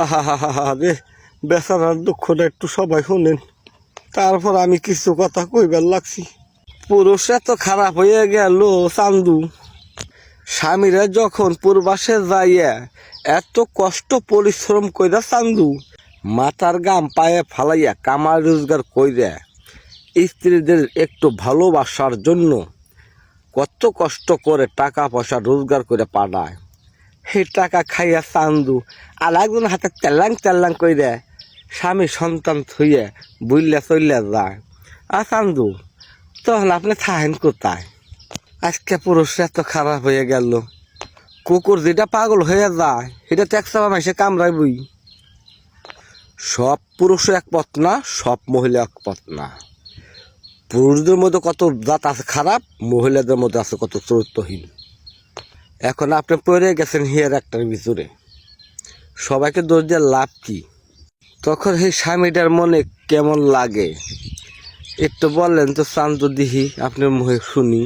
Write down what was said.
আহা হা হা হা রে, বেচারার দুঃখটা একটু সবাই শোনেন। তারপর আমি কিছু কথা কইবার লাগছি। পুরুষ এত খারাপ হয়ে গেল চান্দু। স্বামীরা যখন পূর্বাসে যাইয়া এত কষ্ট পরিশ্রম কইরা চান্দু মাথার গাম পায়ে ফালাইয়া কামার রোজগার কইরা স্ত্রীদের একটু ভালোবাসার জন্য কত কষ্ট করে টাকা পয়সা রোজগার করে পাঠায়। সেই টাকা খাইয়া চান্দু আর একজন হাতে তেল্লাং তেল্লাং কইরা স্বামী সন্তান থইয়া বুইল্লা চইল্লা যায়। চান্দু তখন আপনি থাকেন কোথায়? আজকে পুরুষ এত খারাপ হয়ে গেল। কুকুর যেটা পাগল হয়ে যায় সেটা তো এক চাপা মাসে কামড়াইবই। সব পুরুষ এক পথ না, সব মহিলা এক পথ না। পুরুষদের মধ্যে কত জাত আছে খারাপ, মহিলাদের মধ্যে আছে কত চরিত্রহীন। এখন আপনি পড়ে গেছেন হিয়ার একটার ভিতরে, সবাইকে দোষ দিয়ে লাভ কি? তখন সেই স্বামীটার মনে কেমন লাগে একটু বললেন তো চান্দু দিহি, আপনার মুখে শুনি।